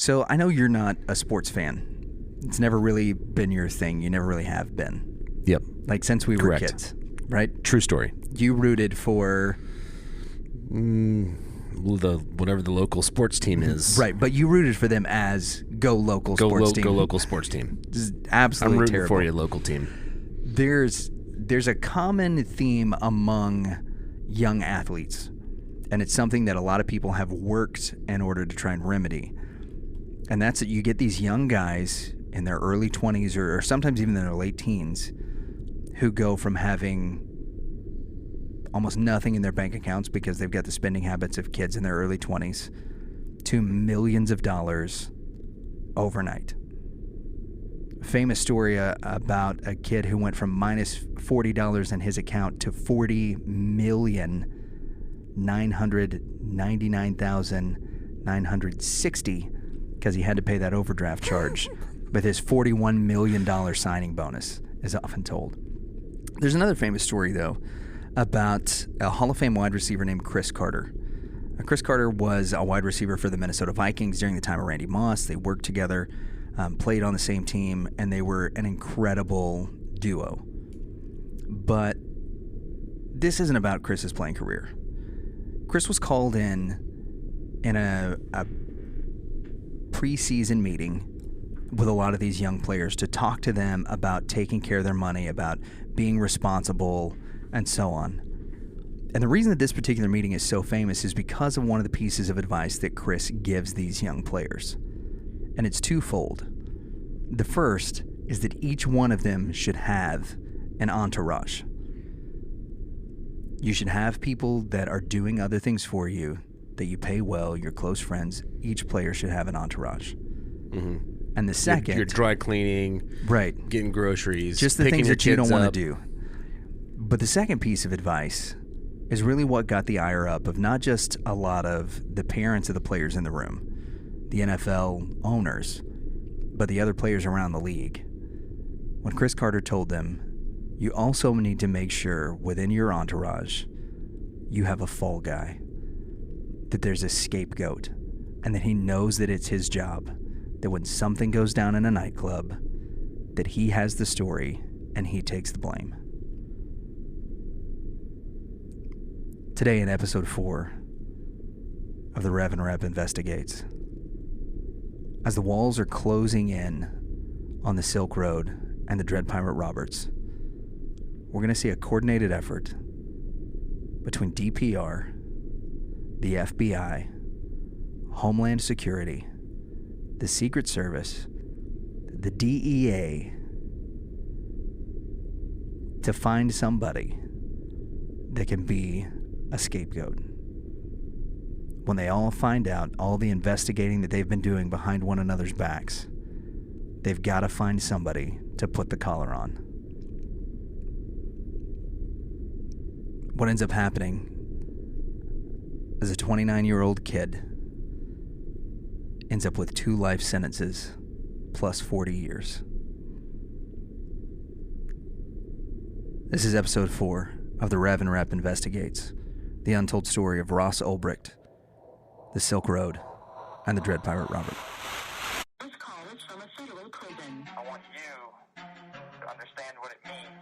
So I know you're not a sports fan. It's never really been your thing. You never really have been. Yep. Like since we were kids, right? True story. You rooted for... whatever the local sports team is. Right, but you rooted for them as go local sports team. Go local sports team. This is absolutely I'm rooting terrible. for your local team. There's a common theme among young athletes, and it's something that a lot of people have worked in order to try and remedy. And that's that you get these young guys in their early 20s or sometimes even in their late teens who go from having almost nothing in their bank accounts because they've got the spending habits of kids in their early 20s to millions of dollars overnight. A famous story about a kid who went from minus $40 in his account to $40,999,960 because he had to pay that overdraft charge with his $41 million signing bonus, is often told. There's another famous story, though, about a Hall of Fame wide receiver named Chris Carter. Chris Carter was a wide receiver for the Minnesota Vikings during the time of Randy Moss. They worked together, played on the same team, and they were an incredible duo. But this isn't about Chris's playing career. Chris was called in a preseason meeting with a lot of these young players to talk to them about taking care of their money, about being responsible, and so on. And the reason that this particular meeting is so famous is because of one of the pieces of advice that Chris gives these young players. And it's twofold. The first is that each one of them should have an entourage. You should have people that are doing other things for you, that you pay well, your close friends. Each player should have an entourage. Mm-hmm. And the second... You're dry cleaning, right, getting groceries, just the things that you don't want to do. up. But the second piece of advice is really what got the ire up of not just a lot of the parents of the players in the room, the NFL owners, but the other players around the league. When Chris Carter told them, you also need to make sure within your entourage you have a fall guy, that there's a scapegoat, and that he knows that it's his job, that when something goes down in a nightclub, that he has the story and he takes the blame. Today in episode 4 of the Rev and Rep Investigates, as the walls are closing in on the Silk Road and the Dread Pirate Roberts, we're going to see a coordinated effort between DPR, the FBI, Homeland Security, the Secret Service, the DEA, to find somebody that can be a scapegoat. When they all find out all the investigating that they've been doing behind one another's backs, they've got to find somebody to put the collar on. What ends up happening is a 29-year-old kid ends up with 2 life sentences plus 40 years. This is episode 4 of the Rev and Rep Investigates, the untold story of Ross Ulbricht, the Silk Road, and the Dread Pirate Robert. This call is from a federal prison. I want you to understand what it means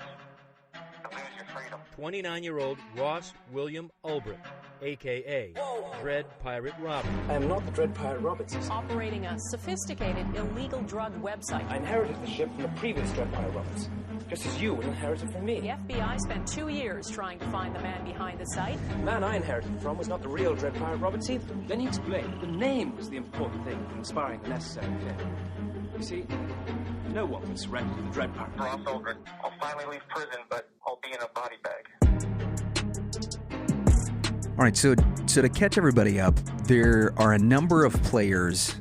to lose your freedom. 29-year-old Ross William Ulbricht, a.k.a. Dread Pirate Robert. I am not the Dread Pirate Roberts. Operating a sophisticated illegal drug website. I inherited the ship from the previous Dread Pirate Roberts, just as you would inherit it from me. The FBI spent 2 years trying to find the man behind the site. The man I inherited it from was not the real Dread Pirate Roberts either. Then he explained that the name was the important thing in inspiring the necessary fit. You see, no one would surrender to the Dread Pirate. Ross Ulbricht. I'll finally leave prison, but I'll be in a body bag. All right, so to catch everybody up, there are a number of players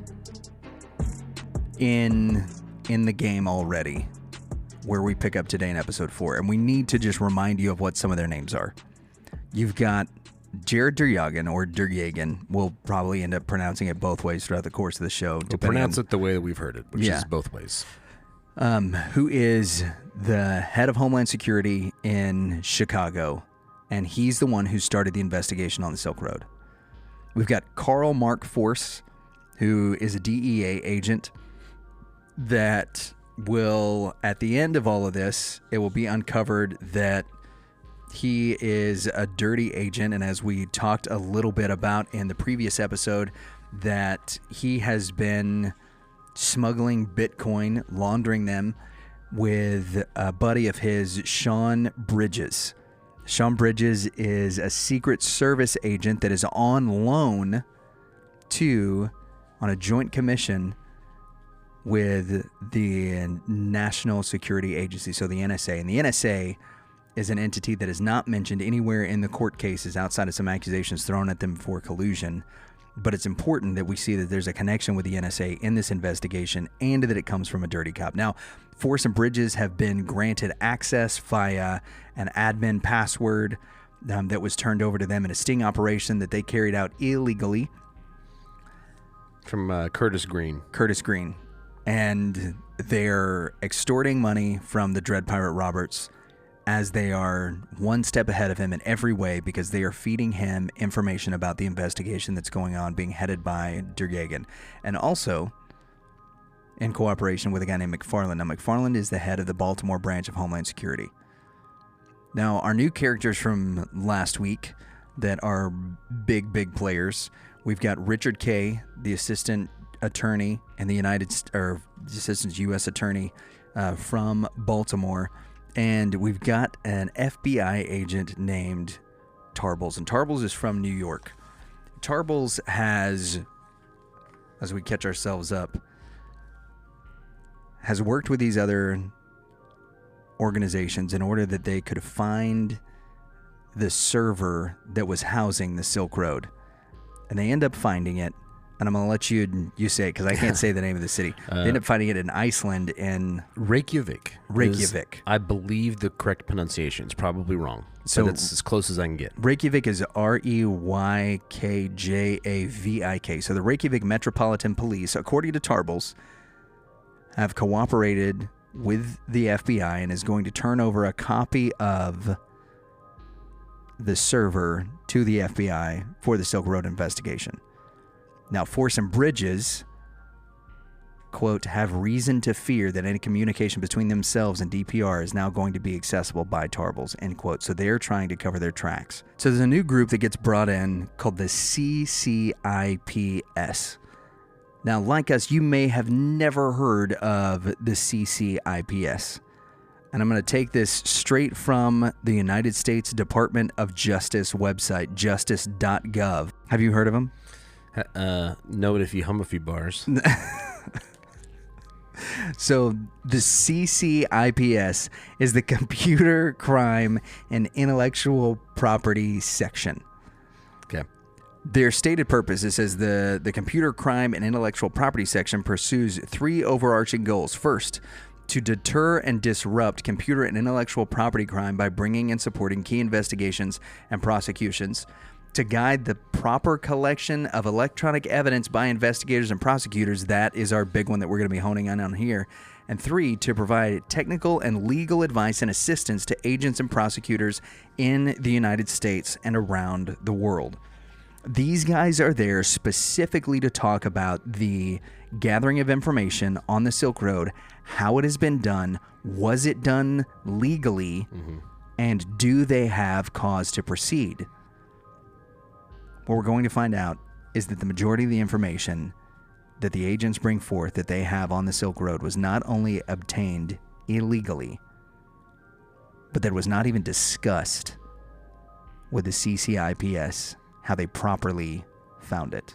in the game already where we pick up today in episode 4, and we need to just remind you of what some of their names are. You've got Jared Durjagan, or Durjagan. We'll probably end up pronouncing it both ways throughout the course of the show. We'll pronounce it the way that we've heard it, which is both ways. Who is the head of Homeland Security in Chicago, and he's the one who started the investigation on the Silk Road. We've got Karl Mark Force, who is a DEA agent that will, at the end of all of this, it will be uncovered that he is a dirty agent. And as we talked a little bit about in the previous episode, that he has been smuggling Bitcoin, laundering them with a buddy of his, Sean Bridges. Sean Bridges is a Secret Service agent that is on loan on a joint commission with the National Security Agency, so the NSA. And the NSA is an entity that is not mentioned anywhere in the court cases outside of some accusations thrown at them for collusion. But it's important that we see that there's a connection with the NSA in this investigation and that it comes from a dirty cop. Now, Force and Bridges have been granted access via an admin password that was turned over to them in a sting operation that they carried out illegally. From Curtis Green. And they're extorting money from the Dread Pirate Roberts as they are one step ahead of him in every way, because they are feeding him information about the investigation that's going on, being headed by Duryagan. And also in cooperation with a guy named McFarland. Now, McFarland is the head of the Baltimore branch of Homeland Security. Now, our new characters from last week that are big players, we've got Richard Kay, the assistant attorney in the the assistant U.S. attorney from Baltimore, and we've got an FBI agent named Tarbles, and Tarbles is from New York. Tarbles has, as we catch ourselves up, has worked with these other organizations in order that they could find the server that was housing the Silk Road, and they end up finding it. And I'm going to let you say it because I can't say the name of the city. They end up finding it in Iceland in Reykjavik. Reykjavik. I believe the correct pronunciation is probably wrong. So it's as close as I can get. Reykjavik is Reykjavik. So the Reykjavik Metropolitan Police, according to Tarbles, have cooperated with the FBI and is going to turn over a copy of the server to the FBI for the Silk Road investigation. Now, Force and Bridges, quote, have reason to fear that any communication between themselves and DPR is now going to be accessible by Tarbles, end quote. So they're trying to cover their tracks. So there's a new group that gets brought in called the CCIPS. Now, like us, you may have never heard of the CCIPS. And I'm going to take this straight from the United States Department of Justice website, justice.gov. Have you heard of them? No, but if you hum a few bars. So the CCIPS is the Computer Crime and Intellectual Property Section. Okay. Their stated purpose, it says the Computer Crime and Intellectual Property Section pursues three overarching goals. First, to deter and disrupt computer and intellectual property crime by bringing and supporting key investigations and prosecutions. To guide the proper collection of electronic evidence by investigators and prosecutors. That is our big one that we're going to be honing in on here. And three, to provide technical and legal advice and assistance to agents and prosecutors in the United States and around the world. These guys are there specifically to talk about the gathering of information on the Silk Road, how it has been done, was it done legally, and do they have cause to proceed? What we're going to find out is that the majority of the information that the agents bring forth that they have on the Silk Road was not only obtained illegally, but that was not even discussed with the CCIPS how they properly found it.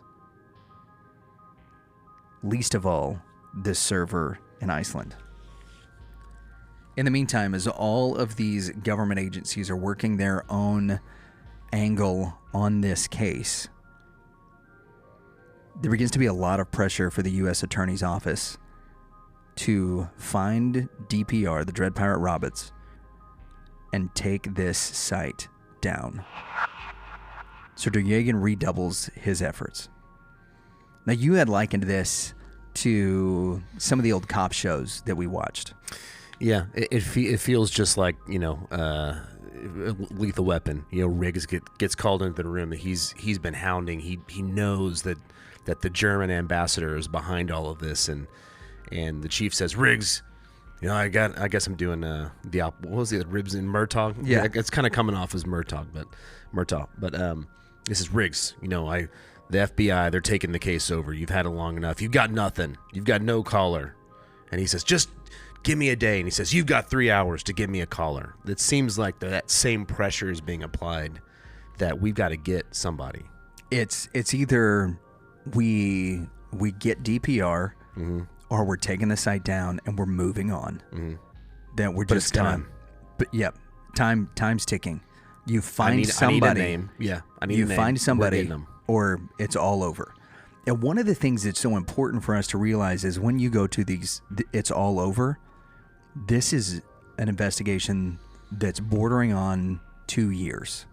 Least of all, this server in Iceland. In the meantime, as all of these government agencies are working their own angle on this case, there begins to be a lot of pressure for the U.S. Attorney's Office to find DPR, the Dread Pirate Roberts, and take this site down. So Duryagan redoubles his efforts. Now, you had likened this to some of the old cop shows that we watched. Yeah, it feels just like, Lethal Weapon. Riggs gets called into the room that he's been hounding. He knows that that the German ambassador is behind all of this, and the chief says, Riggs, I guess I'm doing what was it, Ribs and Murtaugh? Yeah, it's kind of coming off as Murtaugh, but this is Riggs. The FBI, they're taking the case over. You've had it long enough. You've got nothing. You've got no caller. And he says, just give me a day. And he says, you've got 3 hours to give me a caller. It seems like that same pressure is being applied, that we've got to get somebody. It's either we get DPR, or we're taking the site down and we're moving on. That we're just time. But yep, time's ticking. You find somebody. I need a name. Yeah, I need a name. You find somebody, or it's all over. And one of the things that's so important for us to realize is when you go to these, it's all over. This is an investigation that's bordering on 2 years.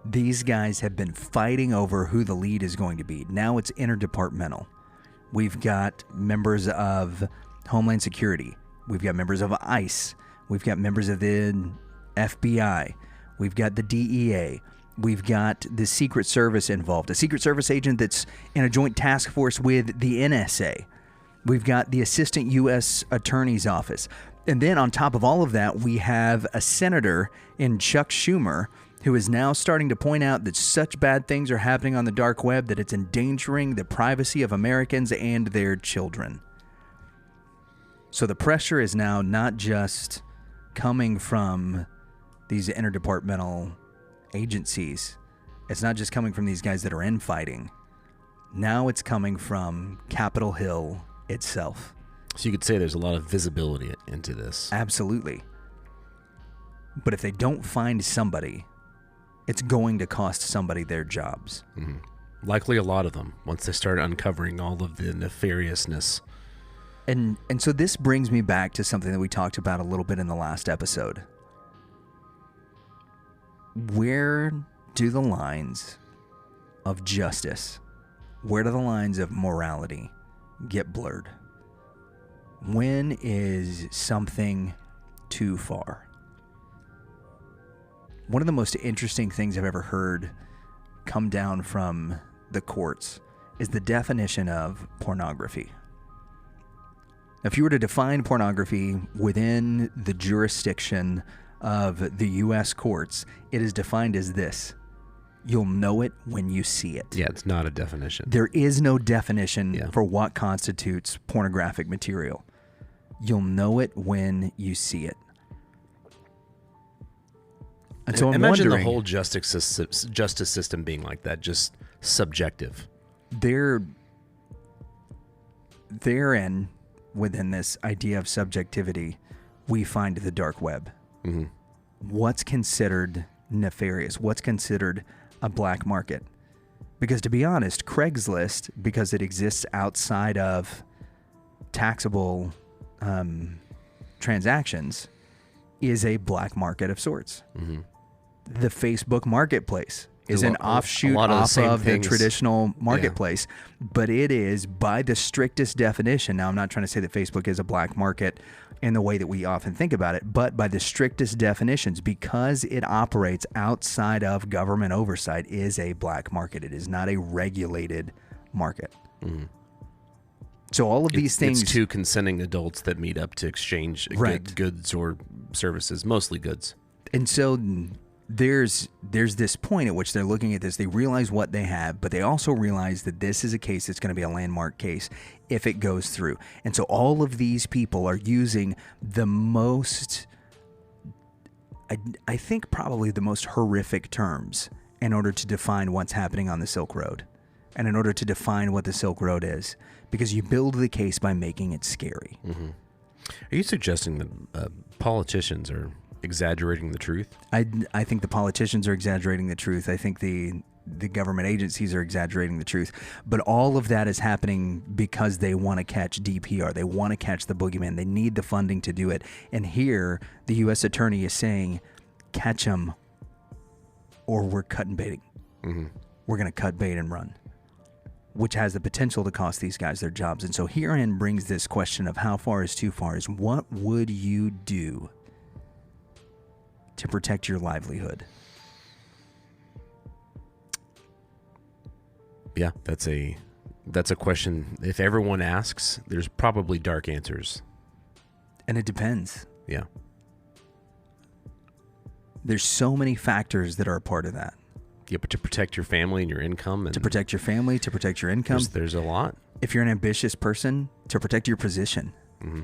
These guys have been fighting over who the lead is going to be. Now it's interdepartmental. We've got members of Homeland Security. We've got members of ICE. We've got members of the FBI. We've got the DEA. We've got the Secret Service involved, a Secret Service agent that's in a joint task force with the NSA. We've got the Assistant U.S. Attorney's Office. And then on top of all of that, we have a senator in Chuck Schumer who is now starting to point out that such bad things are happening on the dark web that it's endangering the privacy of Americans and their children. So the pressure is now not just coming from these interdepartmental agencies. It's not just coming from these guys that are infighting. Now it's coming from Capitol Hill itself. So you could say there's a lot of visibility into this. Absolutely. But if they don't find somebody, it's going to cost somebody their jobs. Likely a lot of them, once they start uncovering all of the nefariousness. And so this brings me back to something that we talked about a little bit in the last episode. Where do the lines of justice, where do the lines of morality get blurred? When is something too far? One of the most interesting things I've ever heard come down from the courts is the definition of pornography. If you were to define pornography within the jurisdiction of the U.S. courts, it is defined as this. You'll know it when you see it. Yeah, it's not a definition. There is no definition for what constitutes pornographic material. You'll know it when you see it. And so I'm imagine wondering, the whole justice system being like that, just subjective. Therein, within this idea of subjectivity, we find the dark web. What's considered nefarious? What's considered a black market? Because to be honest, Craigslist, because it exists outside of taxable transactions, is a black market of sorts. The Facebook marketplace is an offshoot off of the traditional marketplace, but it is, by the strictest definition, now I'm not trying to say that Facebook is a black market in the way that we often think about it, but by the strictest definitions, because it operates outside of government oversight, is a black market. It is not a regulated market. So all of these things... It's two consenting adults that meet up to exchange goods or services, mostly goods. And so there's this point at which they're looking at this. They realize what they have, but they also realize that this is a case that's going to be a landmark case if it goes through. And so all of these people are using the most, I think probably the most horrific terms in order to define what's happening on the Silk Road and in order to define what the Silk Road is, because you build the case by making it scary. Are you suggesting that politicians are exaggerating the truth? I think the politicians are exaggerating the truth. I think the government agencies are exaggerating the truth. But all of that is happening because they want to catch DPR. They want to catch the boogeyman. They need the funding to do it. And here, the U.S. attorney is saying, catch them or we're cutting baiting. We're going to cut bait and run, which has the potential to cost these guys their jobs. And so herein brings this question of how far is too far, is what would you do to protect your livelihood? Yeah, that's a question. If everyone asks, there's probably dark answers. And it depends. Yeah. There's so many factors that are a part of that. Yeah, but to protect your family and your income. And to protect your family, to protect your income. There's a lot. If you're an ambitious person, to protect your position. Mm-hmm.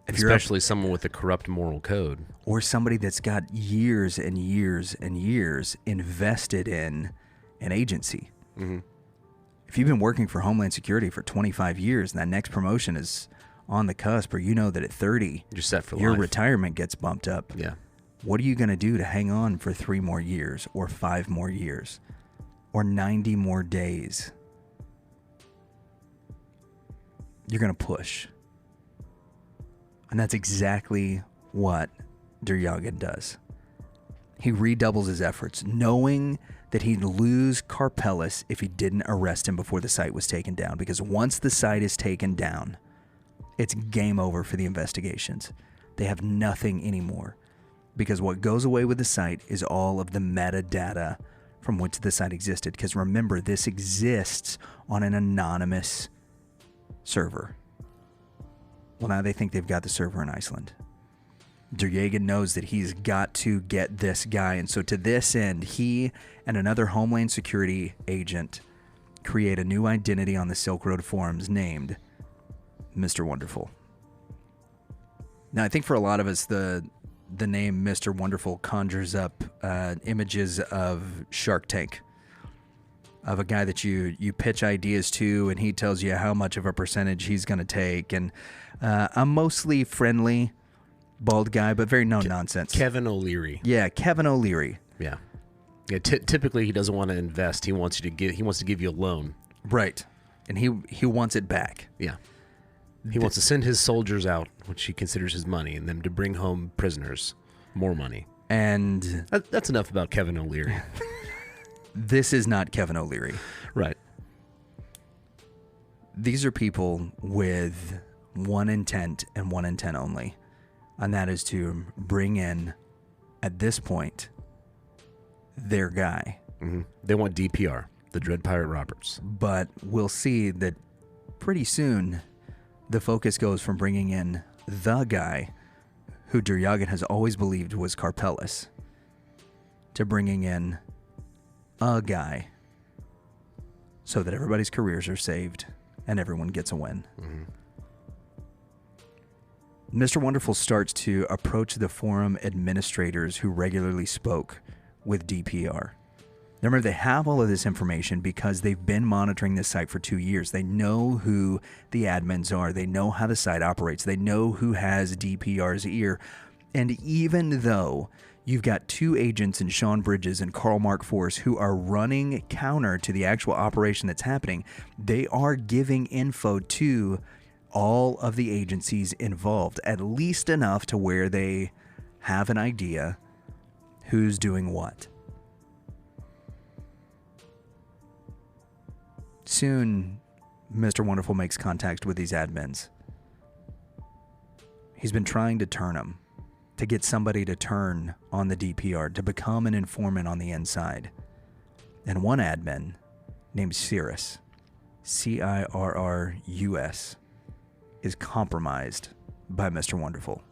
Especially someone with a corrupt moral code. Or somebody that's got years and years and years invested in an agency. Mm-hmm. If you've been working for Homeland Security for 25 years and that next promotion is on the cusp, or you know that at 30, you're set for your life. retirement gets bumped up. Yeah. What are you going to do to hang on for 3 more years or 5 more years or 90 more days? You're going to push. And that's exactly what Duryagan does. He redoubles his efforts, knowing that he'd lose Karpelis if he didn't arrest him before the site was taken down. Because once the site is taken down, it's game over for the investigations. They have nothing anymore. Because what goes away with the site is all of the metadata from which the site existed. Because remember, this exists on an anonymous server. Well, now they think they've got the server in Iceland. Duryagan knows that he's got to get this guy. And so to this end, he and another Homeland Security agent create a new identity on the Silk Road forums named Mr. Wonderful. Now, I think for a lot of us, the name Mr. Wonderful conjures up images of Shark Tank, of a guy that you pitch ideas to, and he tells you how much of a percentage he's going to take. And I'm mostly friendly, bald guy, but very no-nonsense. Kevin O'Leary. Yeah, Kevin O'Leary. Yeah. Yeah. Typically, he doesn't want to invest. He wants to give you a loan. Right, and he wants it back. Yeah. He wants to send his soldiers out, which he considers his money, and them to bring home prisoners, more money. And that's enough about Kevin O'Leary. This is not Kevin O'Leary. Right. These are people with one intent and one intent only, and that is to bring in, at this point, their guy. Mm-hmm. They want DPR, the Dread Pirate Roberts. But we'll see that pretty soon the focus goes from bringing in the guy who Duryagan has always believed was Karpelis to bringing in a guy so that everybody's careers are saved and everyone gets a win. Mm-hmm. Mr. Wonderful starts to approach the forum administrators who regularly spoke with DPR. Now remember, they have all of this information because they've been monitoring this site for 2 years. They know who the admins are. They know how the site operates. They know who has DPR's ear. And even though you've got 2 agents in Sean Bridges and Carl Mark Force who are running counter to the actual operation that's happening, they are giving info to all of the agencies involved, at least enough to where they have an idea who's doing what. Soon, Mr. Wonderful makes contact with these admins. He's been trying to turn them, to get somebody to turn on the DPR, to become an informant on the inside. And one admin, named Cirrus, Cirrus, is compromised by Mr. Wonderful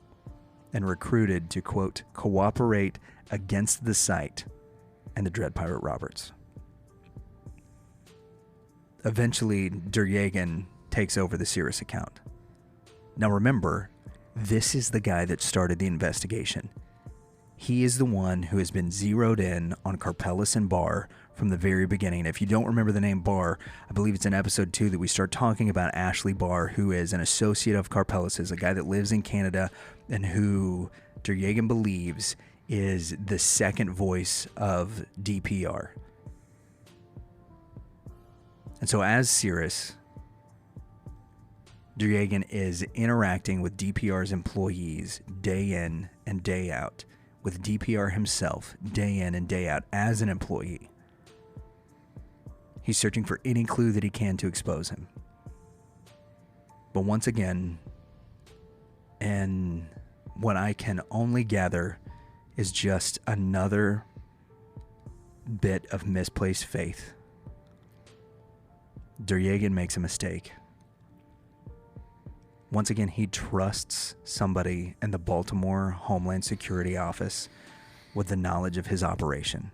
and recruited to, quote, cooperate against the site and the Dread Pirate Roberts. Eventually, Duryagan takes over the Cirrus account. Now remember, this is the guy that started the investigation. He is the one who has been zeroed in on Karpelis and Barr from the very beginning. If you don't remember the name Barr, I believe it's in episode 2 that we start talking about Ashley Barr, who is an associate of Karpelis's, a guy that lives in Canada and who Duryagan believes is the second voice of DPR. And so as Cirrus, Duryagan is interacting with DPR's employees day in and day out, with DPR himself day in and day out as an employee. He's searching for any clue that he can to expose him. But once again, and what I can only gather is just another bit of misplaced faith. Duryagan makes a mistake. Once again, he trusts somebody in the Baltimore Homeland Security Office with the knowledge of his operation.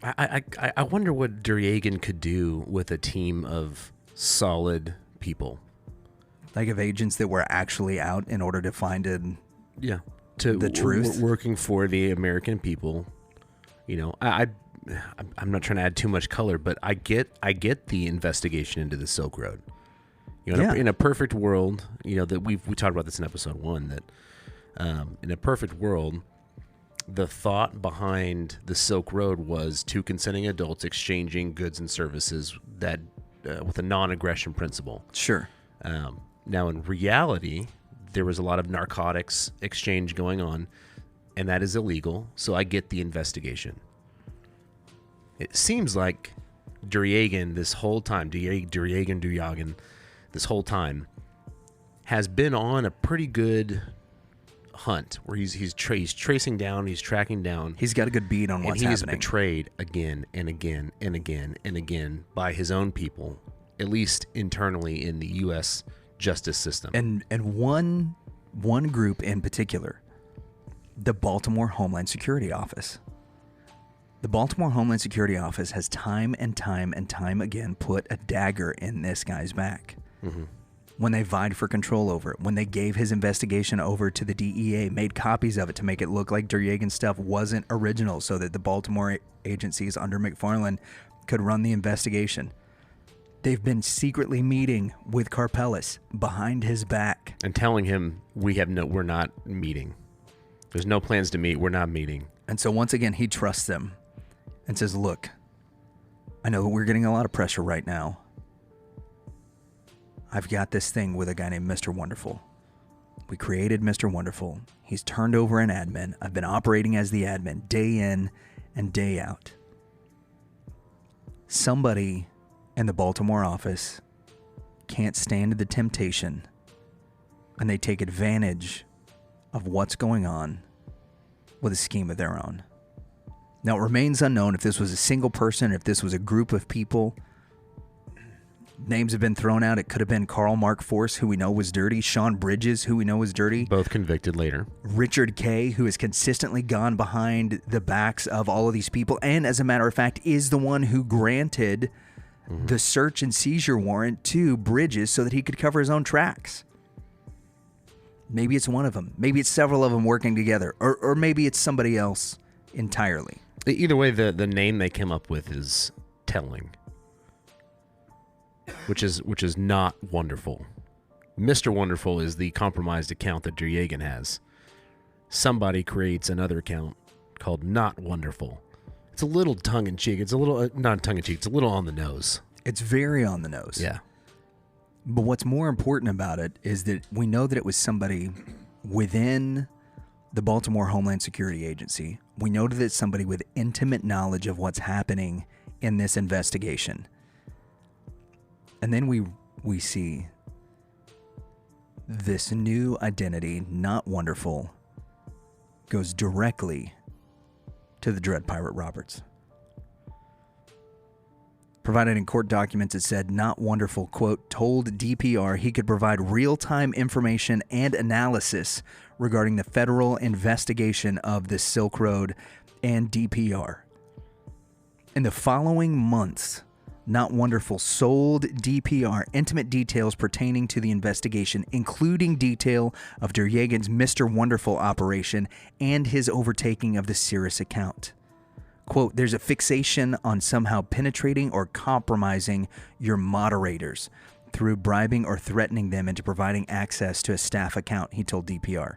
I wonder what Duryagan could do with a team of solid people. Like of agents that were actually out in order to find the truth. Working for the American people. You know, I'm not trying to add too much color, but I get the investigation into the Silk Road. You know, in a perfect world, you know, that we talked about this in episode 1, that in a perfect world, the thought behind the Silk Road was two consenting adults exchanging goods and services that with a non-aggression principle. Sure. Now, in reality, there was a lot of narcotics exchange going on, and that is illegal. So I get the investigation. It seems like Duryagan this whole time, Duryagan, this whole time, has been on a pretty good hunt where he's tracing down, he's tracking down. He's got a good beat on what's happening. And he's betrayed again and again and again and again by his own people, at least internally in the U.S. justice system. And one group in particular, the Baltimore Homeland Security Office. The Baltimore Homeland Security Office has time and time and time again put a dagger in this guy's back. Mm-hmm. When they vied for control over it, when they gave his investigation over to the DEA, made copies of it to make it look like Duryagan's stuff wasn't original so that the Baltimore agencies under McFarland could run the investigation. They've been secretly meeting with Karpeles behind his back. And telling him, we're not meeting. There's no plans to meet. We're not meeting. And so once again, he trusts them and says, look, I know we're getting a lot of pressure right now. I've got this thing with a guy named Mr. Wonderful. We created Mr. Wonderful. He's turned over an admin. I've been operating as the admin day in and day out. Somebody in the Baltimore office can't stand the temptation, and they take advantage of what's going on with a scheme of their own. Now, it remains unknown if this was a single person, if this was a group of people. Names have been thrown out. It could have been Carl Mark Force, who we know was dirty. Sean Bridges, who we know was dirty. Both convicted later. Richard Kay, who has consistently gone behind the backs of all of these people, and as a matter of fact, is the one who granted the search and seizure warrant to Bridges so that he could cover his own tracks. Maybe it's one of them. Maybe it's several of them working together. Or maybe it's somebody else entirely. Either way, the name they came up with is telling. Which is not Wonderful. Mr. Wonderful is the compromised account that Duryagan has. Somebody creates another account called Not Wonderful. It's a little tongue-in-cheek. It's a little, not tongue-in-cheek, it's a little on the nose. It's very on the nose. Yeah. But what's more important about it is that we know that it was somebody within the Baltimore Homeland Security Agency. We know that it's somebody with intimate knowledge of what's happening in this investigation. And then we see this new identity, Not Wonderful, goes directly to the Dread Pirate Roberts. Provided in court documents, it said Not Wonderful, quote, told DPR he could provide real-time information and analysis regarding the federal investigation of the Silk Road and DPR. In the following months, Not Wonderful sold DPR intimate details pertaining to the investigation, including detail of Duryagan's Mr. Wonderful operation and his overtaking of the Cirrus account. Quote, there's a fixation on somehow penetrating or compromising your moderators through bribing or threatening them into providing access to a staff account, he told DPR.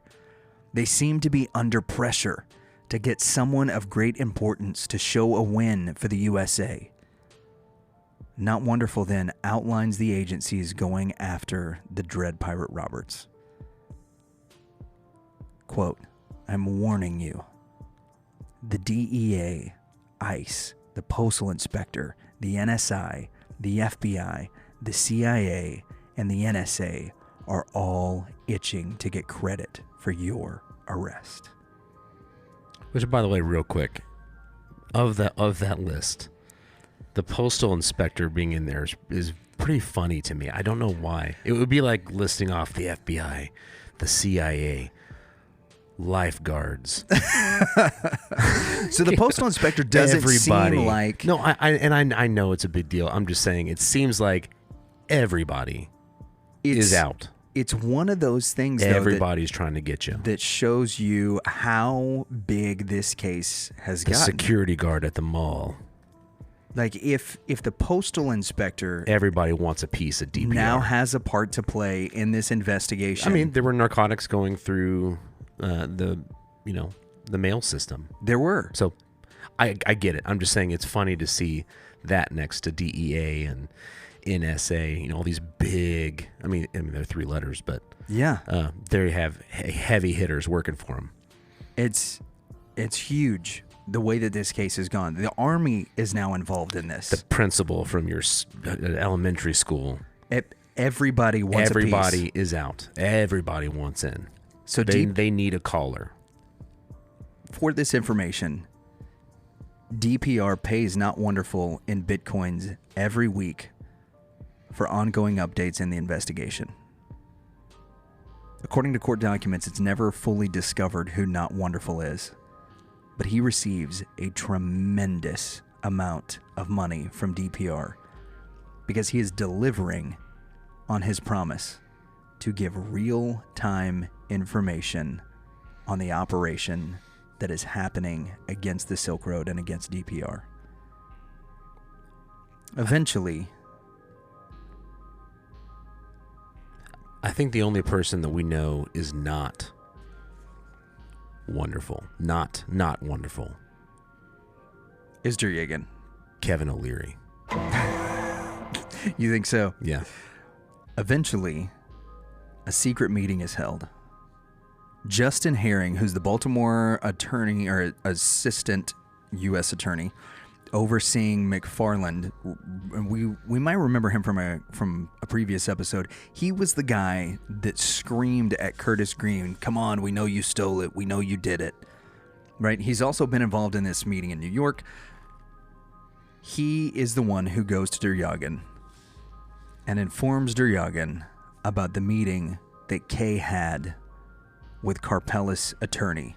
They seem to be under pressure to get someone of great importance to show a win for the USA. Not Wonderful then outlines the agencies going after the Dread Pirate Roberts. Quote, I'm warning you. The DEA, ICE, the Postal Inspector, the NSI, the FBI, the CIA, and the NSA are all itching to get credit for your arrest. Which, by the way, real quick, of that list, The postal inspector being in there is pretty funny to me. I don't know why. It would be like listing off the FBI, the CIA, lifeguards. So the postal inspector doesn't seem like... No, I know it's a big deal. I'm just saying it seems like everybody is out. It's one of those things, though, everybody's trying to get you. That shows you how big this case has gotten. The security guard at the mall. Like, if the postal inspector... Everybody wants a piece of DPR. Now has a part to play in this investigation. I mean, there were narcotics going through the mail system. There were. So I get it. I'm just saying it's funny to see that next to DEA and NSA, all these big, I mean they're 3 letters, but yeah, they have heavy hitters working for them. It's huge the way that this case has gone. The Army is now involved in this. The principal from your elementary school. Everybody wants a piece. Everybody is out. Everybody wants in. So they need a caller. For this information, DPR pays Not Wonderful in Bitcoins every week for ongoing updates in the investigation. According to court documents, it's never fully discovered who Not Wonderful is, but he receives a tremendous amount of money from DPR because he is delivering on his promise to give real-time information on the operation that is happening against the Silk Road and against DPR. Eventually, I think the only person that we know is not wonderful. Not wonderful. Is Duryagan. Kevin O'Leary. You think so? Yeah. Eventually, a secret meeting is held. Justin Herring, who's the Baltimore attorney or assistant U.S. attorney overseeing McFarland, we might remember him from a previous episode. He was the guy that screamed at Curtis Green, "Come on, we know you stole it. We know you did it." Right? He's also been involved in this meeting in New York. He is the one who goes to Duryagan and informs Duryagan about the meeting that Kay had with Karpelis' attorney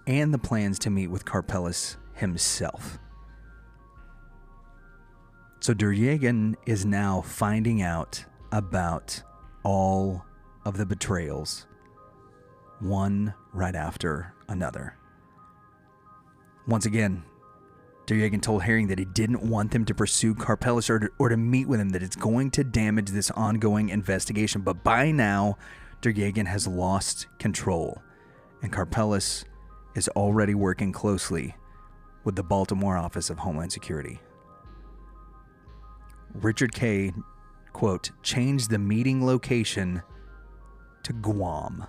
and the plans to meet with Karpelis himself. So Duryagan is now finding out about all of the betrayals, one right after another. Once again, Duryagan told Herring that he didn't want them to pursue Karpelis or to meet with him, that it's going to damage this ongoing investigation. But by now, Duryagan has lost control, and Karpelis is already working closely with the Baltimore Office of Homeland Security. Richard Kay, quote, changed the meeting location to Guam.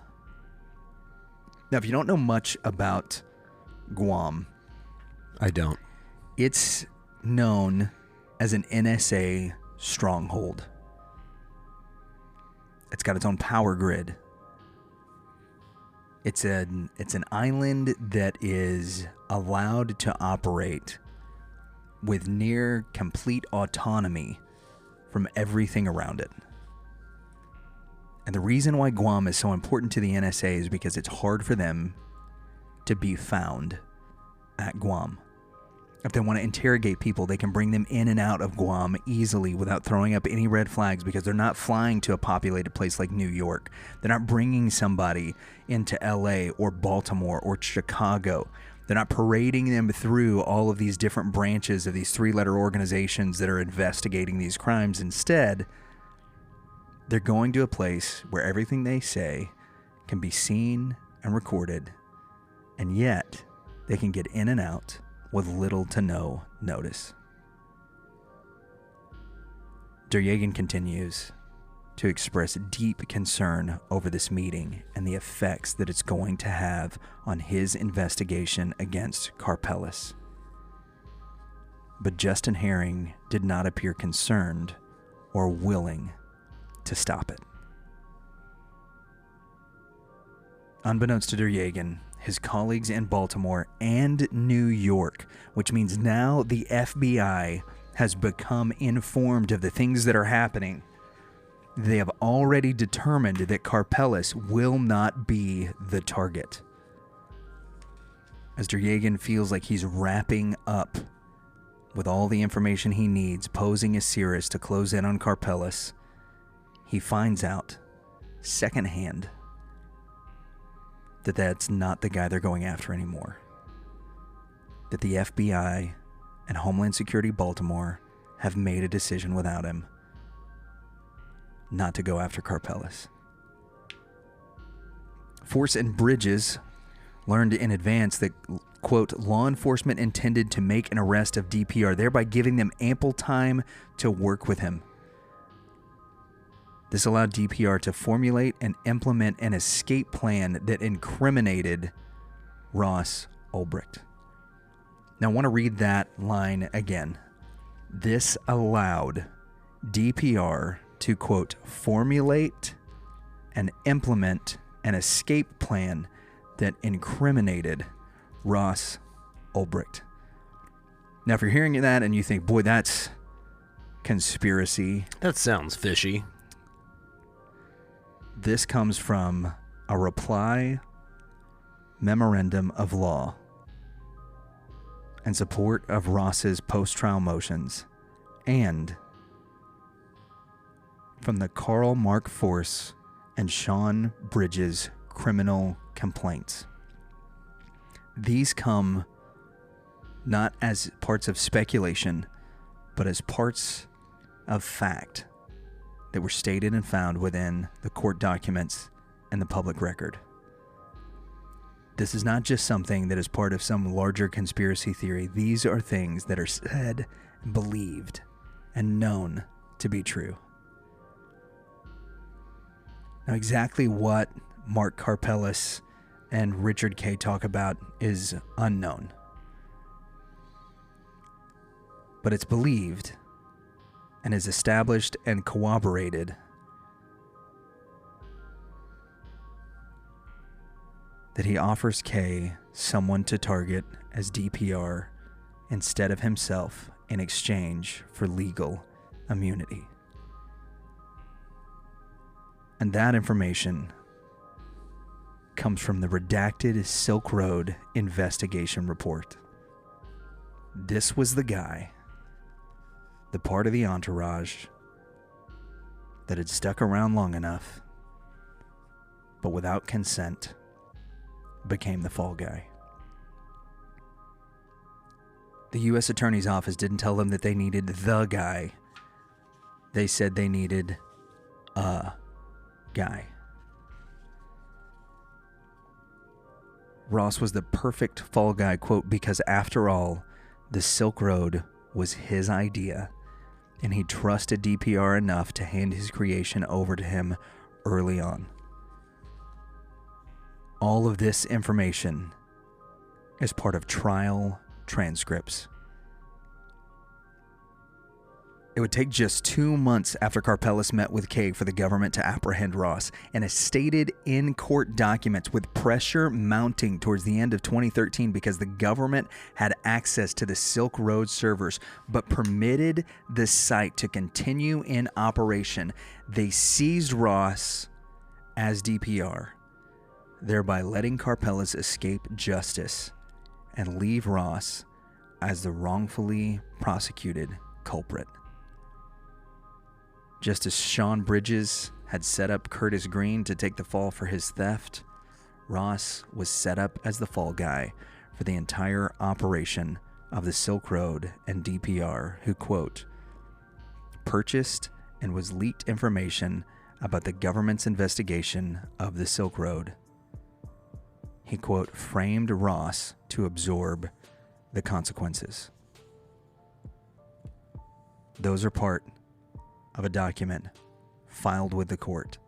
Now, if you don't know much about Guam, I don't. It's known as an NSA stronghold. It's got its own power grid. It's an island that is allowed to operate with near complete autonomy from everything around it. And the reason why Guam is so important to the NSA is because it's hard for them to be found at Guam. If they want to interrogate people, they can bring them in and out of Guam easily without throwing up any red flags, because they're not flying to a populated place like New York. They're not bringing somebody into LA or Baltimore or Chicago. They're not parading them through all of these different branches of these 3-letter organizations that are investigating these crimes. Instead, they're going to a place where everything they say can be seen and recorded, and yet they can get in and out with little to no notice. Duryagan continues to express deep concern over this meeting and the effects that it's going to have on his investigation against Karpelis. But Justin Herring did not appear concerned or willing to stop it. Unbeknownst to Duryagan, his colleagues in Baltimore and New York, which means now the FBI has become informed of the things that are happening, they have already determined that Karpeles will not be the target. As Dryagan feels like he's wrapping up with all the information he needs, posing as Cirrus to close in on Karpeles, he finds out secondhand that that's not the guy they're going after anymore. That the FBI and Homeland Security Baltimore have made a decision without him not to go after Karpeles. Force and Bridges learned in advance that, quote, law enforcement intended to make an arrest of DPR, thereby giving them ample time to work with him. This allowed DPR to formulate and implement an escape plan that incriminated Ross Ulbricht. Now, I want to read that line again. This allowed DPR to, quote, formulate and implement an escape plan that incriminated Ross Ulbricht. Now, if you're hearing that and you think, boy, that's conspiracy. That sounds fishy. This comes from a reply memorandum of law in support of Ross's post-trial motions, and from the Carl Mark Force and Sean Bridges criminal complaints. These come not as parts of speculation, but as parts of fact that were stated and found within the court documents and the public record. This is not just something that is part of some larger conspiracy theory. These are things that are said, believed, and known to be true. Now, exactly what Mark Karpeles and Richard K. talk about is unknown. But it's believed and is established and corroborated that he offers K someone to target as DPR instead of himself in exchange for legal immunity. And that information comes from the redacted Silk Road investigation report. This was the guy, the part of the entourage that had stuck around long enough, but without consent, became the fall guy. The U.S. Attorney's Office didn't tell them that they needed the guy. They said they needed a guy. Ross was the perfect fall guy, quote, because after all, the Silk Road was his idea, and he trusted DPR enough to hand his creation over to him early on. All of this information is part of trial transcripts. It would take just 2 months after Karpeles met with Kay for the government to apprehend Ross, and as stated in court documents, with pressure mounting towards the end of 2013 because the government had access to the Silk Road servers but permitted the site to continue in operation, they seized Ross as DPR, thereby letting Karpeles escape justice and leave Ross as the wrongfully prosecuted culprit. Just as Sean Bridges had set up Curtis Green to take the fall for his theft, Ross was set up as the fall guy for the entire operation of the Silk Road and DPR, who, quote, purchased and was leaked information about the government's investigation of the Silk Road. He, quote, framed Ross to absorb the consequences. Those are part of a document filed with the court.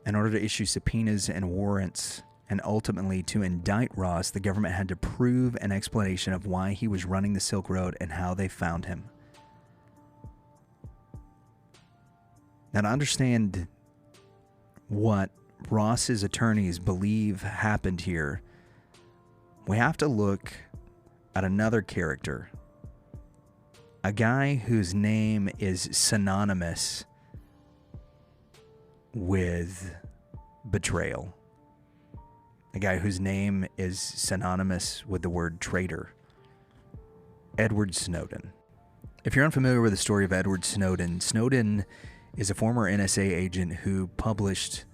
In order to issue subpoenas and warrants and ultimately to indict Ross, the government had to prove an explanation of why he was running the Silk Road and how they found him. Now, to understand what Ross's attorneys believe happened here, we have to look at another character, a guy whose name is synonymous with betrayal. A guy whose name is synonymous with the word traitor. Edward Snowden. If you're unfamiliar with the story of Edward Snowden, Snowden is a former NSA agent who published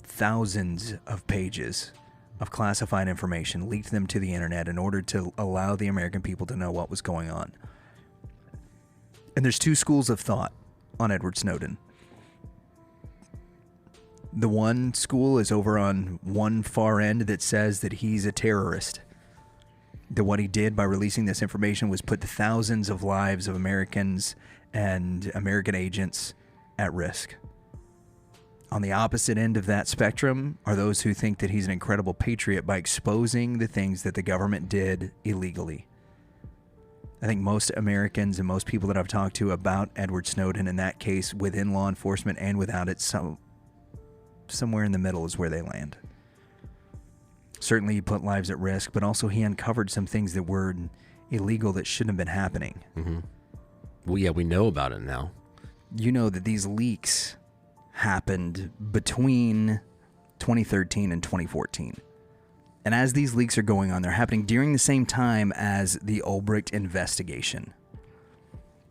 thousands of pages of classified information, leaked them to the internet in order to allow the American people to know what was going on. And there's two schools of thought on Edward Snowden. The one school is over on one far end that says that he's a terrorist. That what he did by releasing this information was put thousands of lives of Americans and American agents at risk. On the opposite end of that spectrum are those who think that he's an incredible patriot by exposing the things that the government did illegally. I think most Americans and most people that I've talked to about Edward Snowden in that case, within law enforcement and without it, somewhere in the middle is where they land. Certainly he put lives at risk, but also he uncovered some things that were illegal that shouldn't have been happening. Mm-hmm. Well, yeah, we know about it now. You know that these leaks happened between 2013 and 2014. And as these leaks are going on, they're happening during the same time as the Albrecht investigation.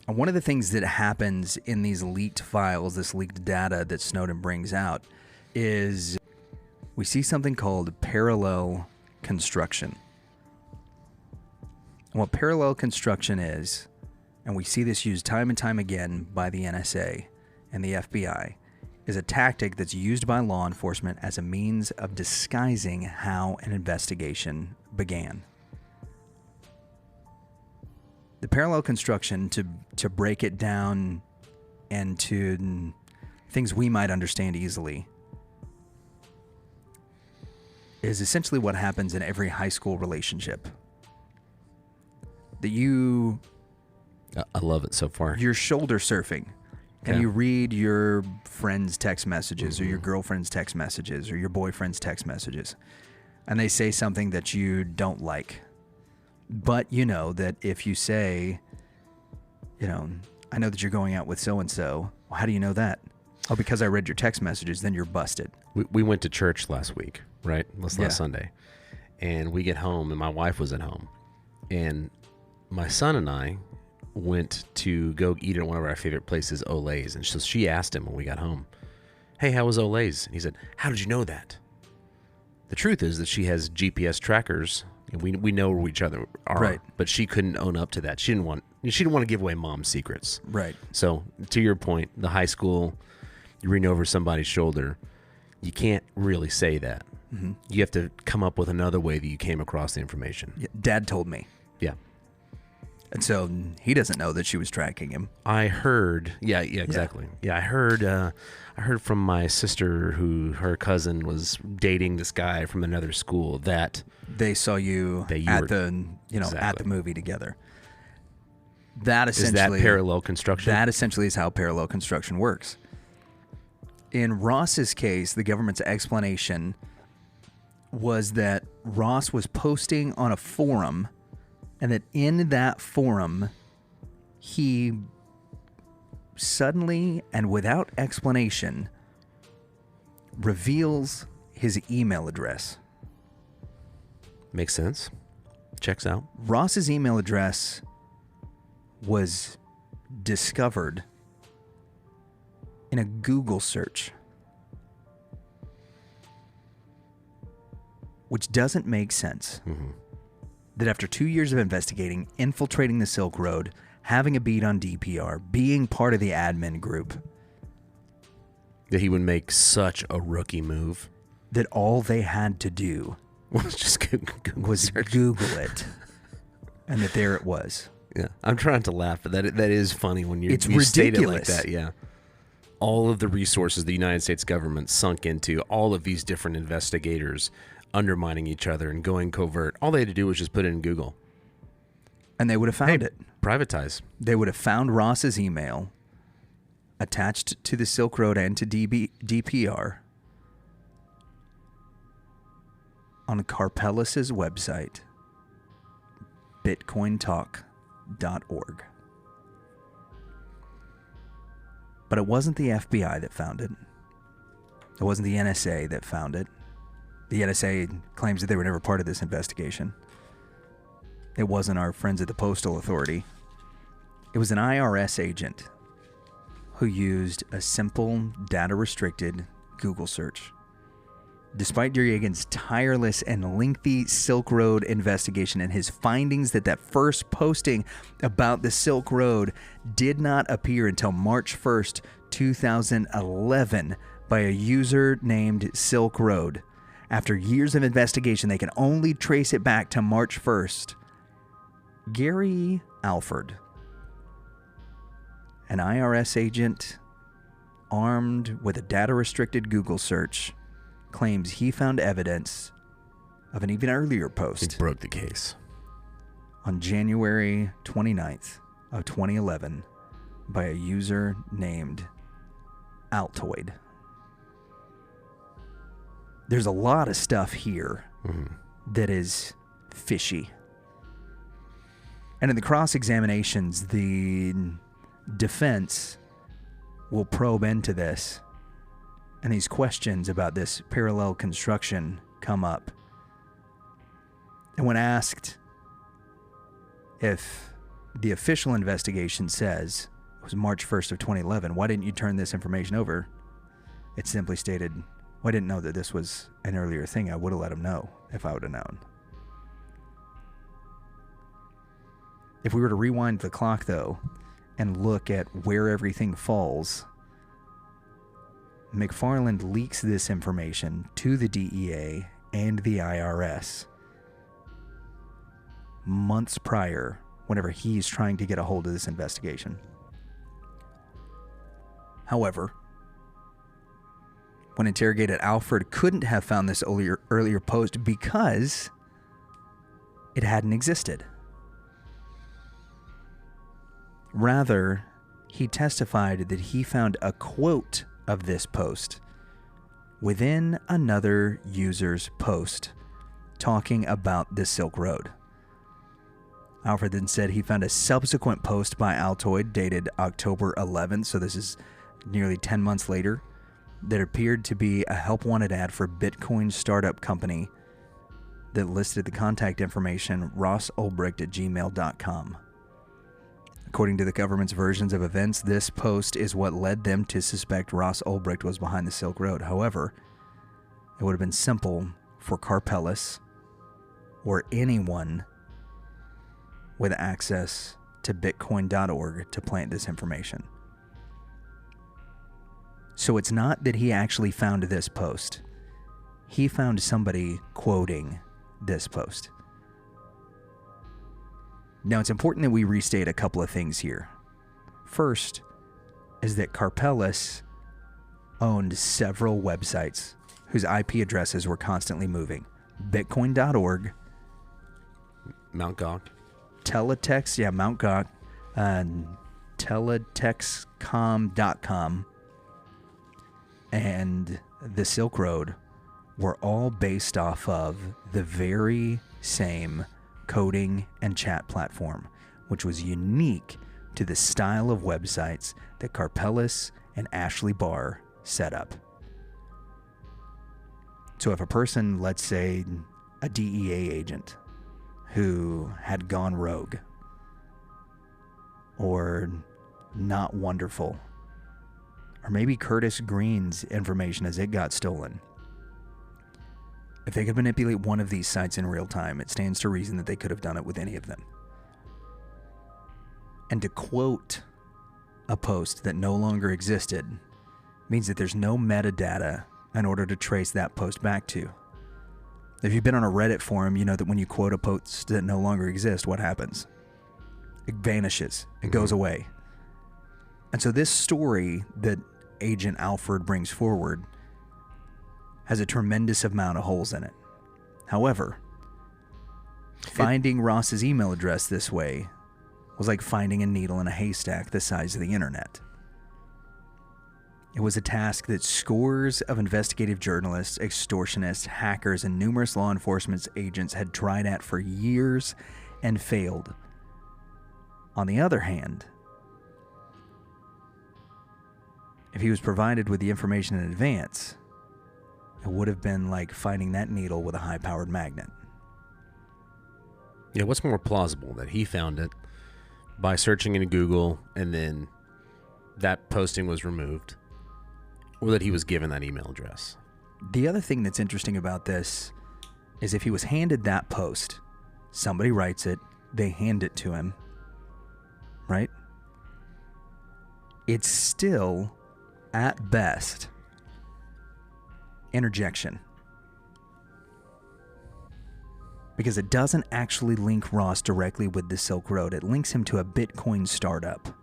And one of the things that happens in these leaked files, this leaked data that Snowden brings out, is we see something called parallel construction. And what parallel construction is, and we see this used time and time again by the NSA and the FBI, is a tactic that's used by law enforcement as a means of disguising how an investigation began. The parallel construction, to break it down into things we might understand easily, is essentially what happens in every high school relationship. That I love it so far. You're shoulder surfing. And you read your friend's text messages or your girlfriend's text messages or your boyfriend's text messages. And they say something that you don't like. But you know that if you say, I know that you're going out with so-and-so. Well, how do you know that? Oh, because I read your text messages, then you're busted. We went to church last week, right? Last Sunday. And we get home, and my wife was at home. And my son and I went to go eat at one of our favorite places, Olay's. And so she asked him when we got home, hey, how was Olay's? And he said, how did you know that? The truth is that she has GPS trackers, and we know where each other are. Right. But she couldn't own up to that. She didn't want to give away mom's secrets. Right. So to your point, the high school, you reading over somebody's shoulder, you can't really say that. Mm-hmm. You have to come up with another way that you came across the information. Yeah, Dad told me. Yeah. And so he doesn't know that she was tracking him. I heard, yeah, exactly. Yeah, I heard from my sister who her cousin was dating this guy from another school that they saw you at the movie together. That essentially is that parallel construction. That essentially is how parallel construction works. In Ross's case, the government's explanation was that Ross was posting on a forum, and that in that forum, he suddenly and without explanation reveals his email address. Makes sense. Checks out. Ross's email address was discovered in a Google search, which doesn't make sense. Mm-hmm. That after 2 years of investigating, infiltrating the Silk Road, having a beat on DPR, being part of the admin group, that he would make such a rookie move. That all they had to do was just Google it. And that there it was. Yeah, I'm trying to laugh, but that is funny when you ridiculous. State it like that. Yeah, all of the resources the United States government sunk into all of these different investigators undermining each other and going covert. All they had to do was just put it in Google. And they would have found it. Privatize. They would have found Ross's email attached to the Silk Road and to DPR on Carpelis's website. bitcointalk.org. But it wasn't the FBI that found it. It wasn't the NSA that found it. The NSA claims that they were never part of this investigation. It wasn't our friends at the Postal Authority. It was an IRS agent who used a simple, data-restricted Google search. Despite Duryagin's tireless and lengthy Silk Road investigation and his findings that first posting about the Silk Road did not appear until March 1st, 2011 by a user named Silk Road. After years of investigation, they can only trace it back to March 1st. Gary Alford, an IRS agent armed with a data-restricted Google search, claims he found evidence of an even earlier post. He broke the case. On January 29th of 2011 by a user named Altoid. There's a lot of stuff here that is fishy. And in the cross-examinations, the defense will probe into this. And these questions about this parallel construction come up. And when asked if the official investigation says it was March 1st of 2011, why didn't you turn this information over? It simply stated, well, I didn't know that this was an earlier thing. I would have let him know if I would have known. If we were to rewind the clock, though, and look at where everything falls, McFarland leaks this information to the DEA and the IRS months prior, whenever he's trying to get a hold of this investigation. However, when interrogated, Alford couldn't have found this earlier post because it hadn't existed. Rather, he testified that he found a quote of this post within another user's post talking about the Silk Road. Alfred then said he found a subsequent post by Altoid dated October 11th, so this is nearly 10 months later, that appeared to be a help wanted ad for Bitcoin startup company that listed the contact information Ross Ulbricht at gmail.com. According to the government's versions of events, this post is what led them to suspect Ross Ulbricht was behind the Silk Road. However, it would have been simple for Karpeles or anyone with access to bitcoin.org to plant this information. So it's not that he actually found this post. He found somebody quoting this post. Now, it's important that we restate a couple of things here. First is that Karpeles owned several websites whose IP addresses were constantly moving. Bitcoin.org, Mt. Gox, Teletext, Mt. Gox, teletextcom.com, and the Silk Road were all based off of the very same coding and chat platform, which was unique to the style of websites that Karpeles and Ashley Barr set up. So if a person, let's say a DEA agent who had gone rogue or not wonderful, or maybe Curtis Green's information as it got stolen, if they could manipulate one of these sites in real time, it stands to reason that they could have done it with any of them. And to quote a post that no longer existed means that there's no metadata in order to trace that post back to. If you've been on a Reddit forum, you know that when you quote a post that no longer exists, what happens? It vanishes. It goes away. And so this story that Agent Alford brings forward has a tremendous amount of holes in it. However, finding Ross's email address this way was like finding a needle in a haystack the size of the internet. It was a task that scores of investigative journalists, extortionists, hackers, and numerous law enforcement agents had tried at for years and failed. On the other hand, if he was provided with the information in advance, it would have been like finding that needle with a high-powered magnet. Yeah, what's more plausible? That he found it by searching in Google and then that posting was removed, or that he was given that email address? The other thing that's interesting about this is if he was handed that post, somebody writes it, they hand it to him, right? It's still, at best, interjection. Because it doesn't actually link Ross directly with the Silk Road. It links him to a Bitcoin startup.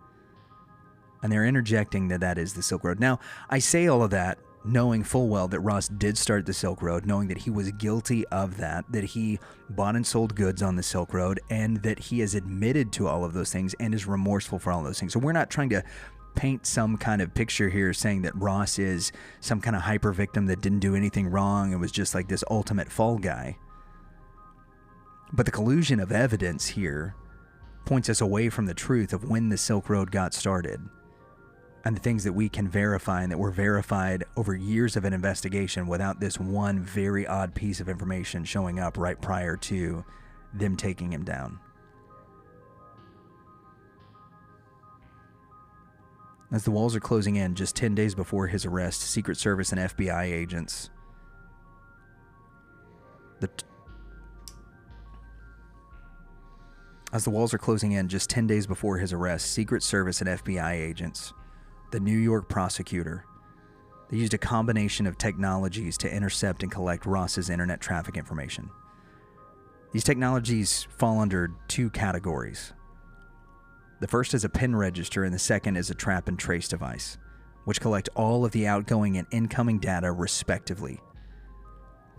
And they're interjecting that is the Silk Road. Now, I say all of that knowing full well that Ross did start the Silk Road, knowing that he was guilty of that he bought and sold goods on the Silk Road, and that he has admitted to all of those things and is remorseful for all of those things. So we're not trying to paint some kind of picture here saying that Ross is some kind of hyper victim that didn't do anything wrong and was just like this ultimate fall guy. But the collusion of evidence here points us away from the truth of when the Silk Road got started and the things that we can verify and that were verified over years of an investigation without this one very odd piece of information showing up right prior to them taking him down. As the walls are closing in just 10 days before his arrest, Secret Service and FBI agents As the walls are closing in just 10 days before his arrest, Secret Service and FBI agents, the New York prosecutor, they used a combination of technologies to intercept and collect Ross's internet traffic information. These technologies fall under two categories. The first is a PIN register and the second is a trap and trace device, which collect all of the outgoing and incoming data respectively.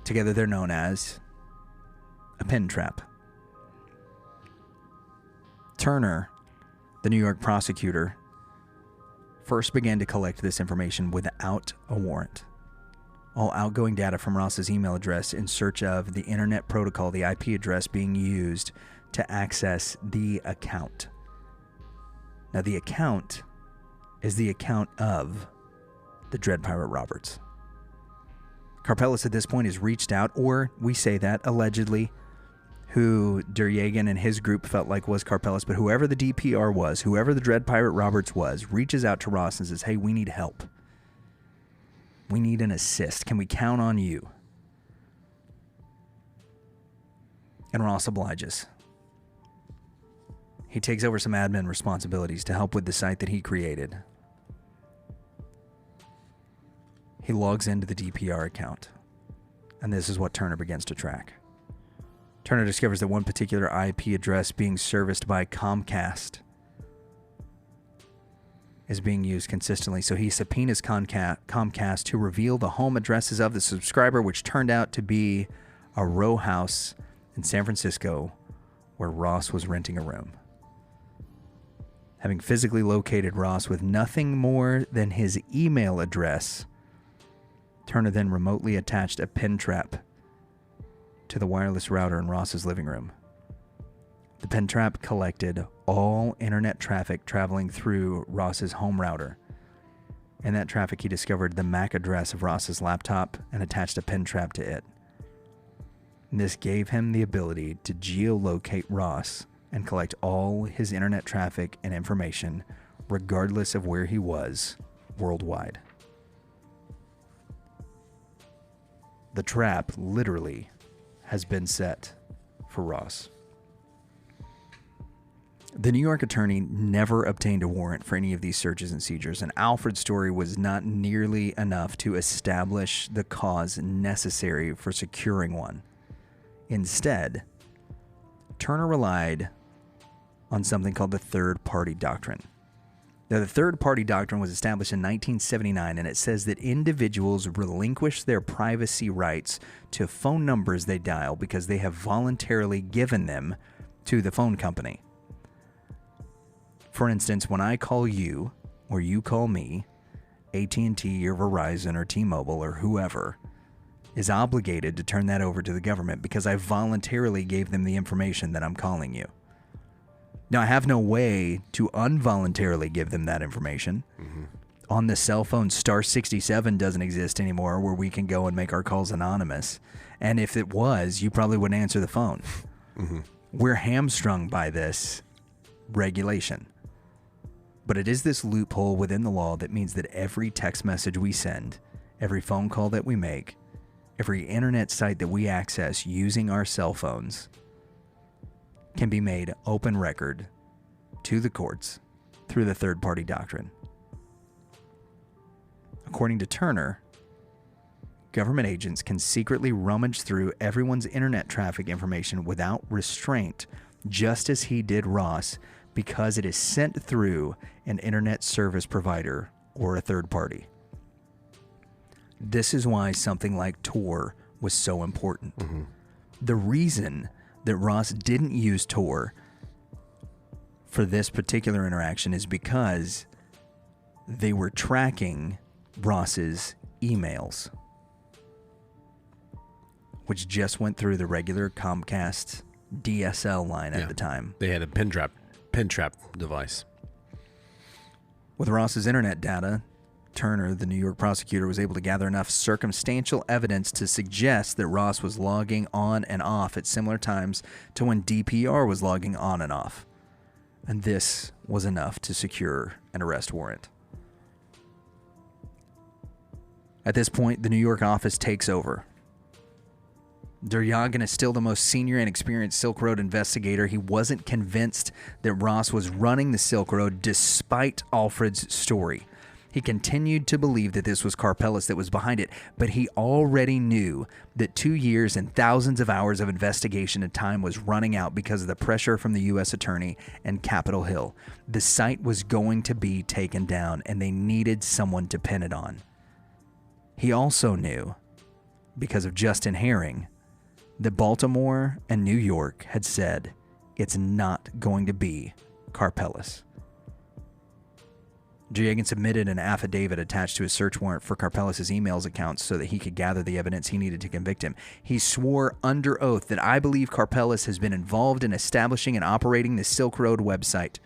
Together they're known as a PIN trap. Turner, the New York prosecutor, first began to collect this information without a warrant. All outgoing data from Ross's email address in search of the internet protocol, the IP address being used to access the account. Now, the account is the account of the Dread Pirate Roberts. Karpeles at this point has reached out, or we say that allegedly, who Duryagan and his group felt like was Karpeles, but whoever the DPR was, whoever the Dread Pirate Roberts was, reaches out to Ross and says, hey, we need help. We need an assist. Can we count on you? And Ross obliges. He takes over some admin responsibilities to help with the site that he created. He logs into the DPR account, and this is what Turner begins to track. Turner discovers that one particular IP address being serviced by Comcast is being used consistently, so he subpoenas Comcast to reveal the home addresses of the subscriber, which turned out to be a row house in San Francisco where Ross was renting a room. Having physically located Ross with nothing more than his email address, Turner then remotely attached a pin trap to the wireless router in Ross's living room. The pin trap collected all internet traffic traveling through Ross's home router. In that traffic, he discovered the MAC address of Ross's laptop and attached a pin trap to it. And this gave him the ability to geolocate Ross and collect all his internet traffic and information, regardless of where he was worldwide. The trap literally has been set for Ross. The New York attorney never obtained a warrant for any of these searches and seizures, and Alfred's story was not nearly enough to establish the cause necessary for securing one. Instead, Turner relied on something called the third-party doctrine. Now, the third-party doctrine was established in 1979, and it says that individuals relinquish their privacy rights to phone numbers they dial because they have voluntarily given them to the phone company. For instance, when I call you, or you call me, AT&T or Verizon or T-Mobile or whoever, is obligated to turn that over to the government because I voluntarily gave them the information that I'm calling you. Now, I have no way to involuntarily give them that information. Mm-hmm. On the cell phone, star 67 doesn't exist anymore where we can go and make our calls anonymous. And if it was, you probably wouldn't answer the phone. Mm-hmm. We're hamstrung by this regulation. But it is this loophole within the law that means that every text message we send, every phone call that we make, every internet site that we access using our cell phones can be made open record to the courts through the third-party doctrine. According to Turner, government agents can secretly rummage through everyone's internet traffic information without restraint, just as he did Ross, because it is sent through an internet service provider or a third party. This is why something like Tor was so important. Mm-hmm. The reason that Ross didn't use Tor for this particular interaction is because they were tracking Ross's emails, which just went through the regular Comcast DSL line at the time. They had a pin trap device. With Ross's internet data, Turner, the New York prosecutor, was able to gather enough circumstantial evidence to suggest that Ross was logging on and off at similar times to when DPR was logging on and off. And this was enough to secure an arrest warrant. At this point, the New York office takes over. Duryagin is still the most senior and experienced Silk Road investigator. He wasn't convinced that Ross was running the Silk Road despite Alfred's story. He continued to believe that this was Karpeles that was behind it, but he already knew that 2 years and thousands of hours of investigation and time was running out because of the pressure from the U.S. Attorney and Capitol Hill. The site was going to be taken down, and they needed someone to pin it on. He also knew, because of Justin Herring, that Baltimore and New York had said it's not going to be Karpeles. Duryagin submitted an affidavit attached to his search warrant for Karpeles' emails accounts so that he could gather the evidence he needed to convict him. He swore under oath that I believe Karpeles has been involved in establishing and operating the Silk Road website.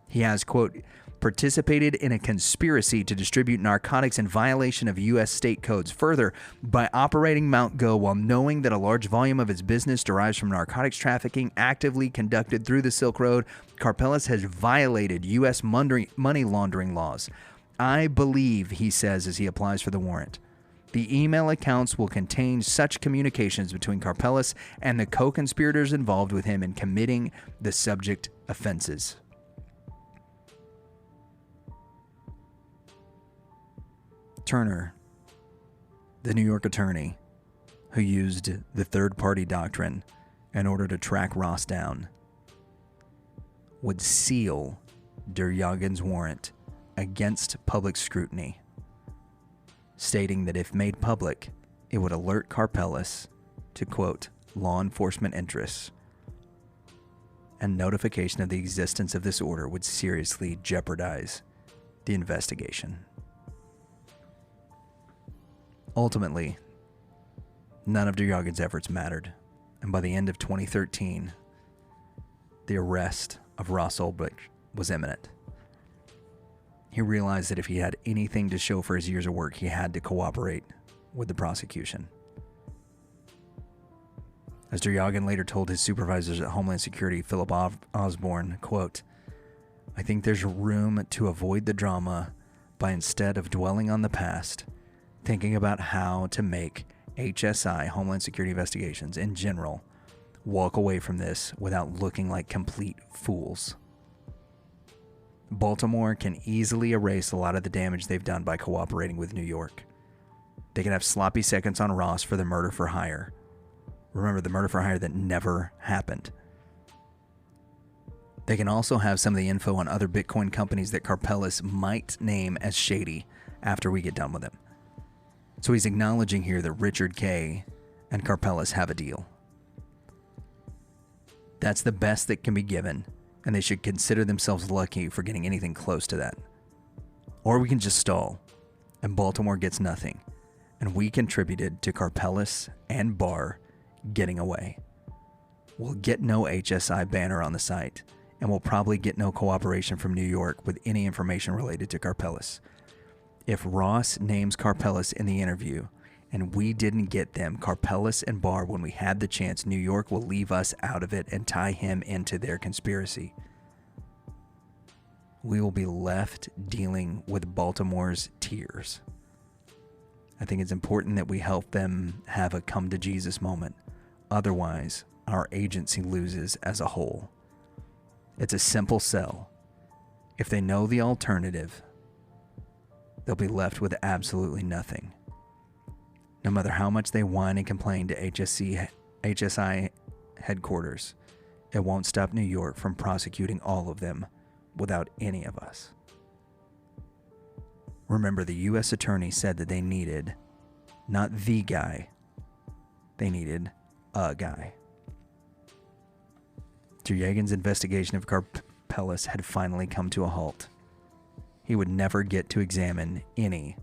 He has, quote, participated in a conspiracy to distribute narcotics in violation of U.S. state codes. Further, by operating Mount Go while knowing that a large volume of its business derives from narcotics trafficking actively conducted through the Silk Road, Karpeles has violated U.S. money laundering laws. I believe, he says as he applies for the warrant, the email accounts will contain such communications between Karpeles and the co-conspirators involved with him in committing the subject offenses. Turner, the New York attorney who used the third-party doctrine in order to track Ross down, would seal Duryagin's warrant against public scrutiny, stating that if made public, it would alert Karpeles to, quote, law enforcement interests, and notification of the existence of this order would seriously jeopardize the investigation. Ultimately, none of Duryagin's efforts mattered, and by the end of 2013, the arrest of Ross Ulbricht was imminent. He realized that if he had anything to show for his years of work, he had to cooperate with the prosecution. As Duryagin later told his supervisors at Homeland Security, Philip Osborne, quote, I think there's room to avoid the drama by, instead of dwelling on the past, thinking about how to make HSI, Homeland Security Investigations, in general, walk away from this without looking like complete fools. Baltimore can easily erase a lot of the damage they've done by cooperating with New York. They can have sloppy seconds on Ross for the murder for hire. Remember, the murder for hire that never happened. They can also have some of the info on other Bitcoin companies that Karpeles might name as shady after we get done with him. So he's acknowledging here that Richard K. and Karpeles have a deal. That's the best that can be given, and they should consider themselves lucky for getting anything close to that. Or we can just stall, and Baltimore gets nothing, and we contributed to Karpeles and Barr getting away. We'll get no HSI banner on the site, and we'll probably get no cooperation from New York with any information related to Karpeles. If Ross names Karpeles in the interview, and we didn't get them, Karpeles and Barr, when we had the chance, New York will leave us out of it and tie him into their conspiracy. We will be left dealing with Baltimore's tears. I think it's important that we help them have a come to Jesus moment. Otherwise, our agency loses as a whole. It's a simple sell. If they know the alternative, they'll be left with absolutely nothing. No matter how much they whine and complain to HSI headquarters, it won't stop New York from prosecuting all of them without any of us. Remember, the U.S. attorney said that they needed not the guy, they needed a guy. Terjagin's investigation of Karpeles had finally come to a halt. He would never get to examine any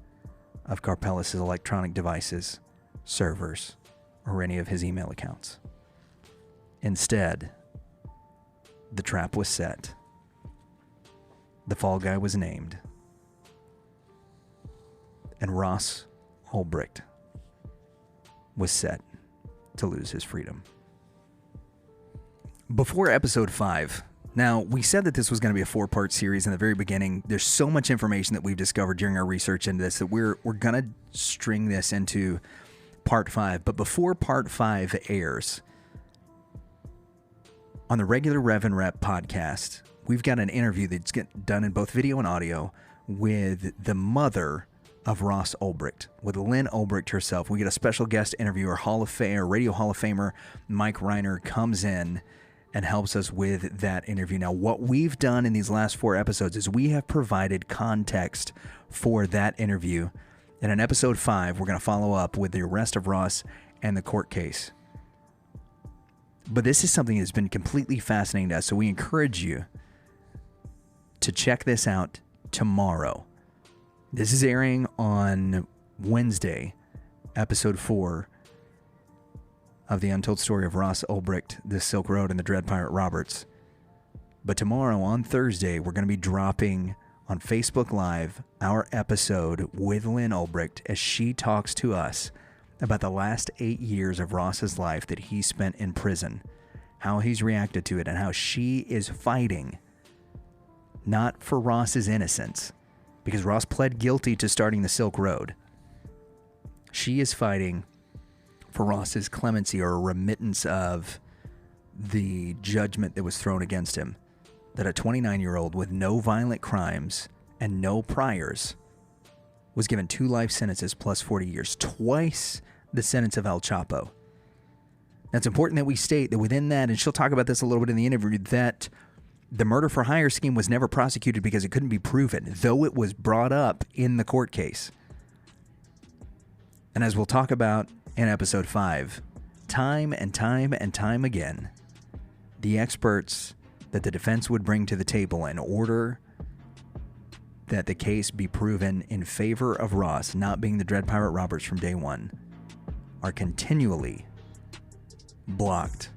of Karpeles' electronic devices, servers, or any of his email accounts. Instead, the trap was set. The fall guy was named. And Ross Ulbricht was set to lose his freedom. Before episode 5, now we said that this was going to be a 4-part series in the very beginning. There's so much information that we've discovered during our research into this that we're going to string this into part 5. But before part 5 airs, on the regular Rev and Rep podcast, we've got an interview that's done in both video and audio with the mother of Ross Ulbricht, with Lynn Ulbricht herself. We get a special guest interviewer, Radio Hall of Famer Mike Reiner comes in and helps us with that interview. Now, what we've done in these last 4 episodes is we have provided context for that interview. And in episode 5, we're going to follow up with the arrest of Ross and the court case. But this is something that's been completely fascinating to us, so we encourage you to check this out tomorrow. This is airing on Wednesday, episode 4 of the untold story of Ross Ulbricht, the Silk Road, and the Dread Pirate Roberts. But tomorrow, on Thursday, we're going to be dropping on Facebook Live our episode with Lynn Ulbricht as she talks to us about the last 8 years of Ross's life that he spent in prison, how he's reacted to it, and how she is fighting not for Ross's innocence, because Ross pled guilty to starting the Silk Road. She is fighting for Ross's clemency, or a remittance of the judgment that was thrown against him, that a 29-year-old with no violent crimes and no priors was given 2 life sentences plus 40 years, twice the sentence of El Chapo. Now, it's important that we state that within that, and she'll talk about this a little bit in the interview, that the murder for hire scheme was never prosecuted because it couldn't be proven, though it was brought up in the court case. And as we'll talk about in episode 5, time and time and time again, the experts that the defense would bring to the table in order that the case be proven in favor of Ross not being the Dread Pirate Roberts from day one are continually blocked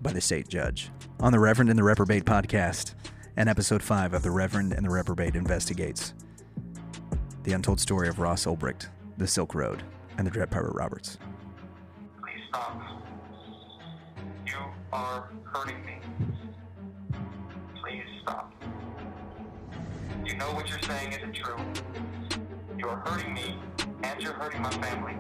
by the state judge. On the Reverend and the Reprobate podcast and episode 5 of the Reverend and the Reprobate Investigates, the untold story of Ross Ulbricht, the Silk Road, and the Dread Pirate Roberts. Please stop. You are hurting me. Please stop. You know what you're saying isn't true. You are hurting me, and you're hurting my family.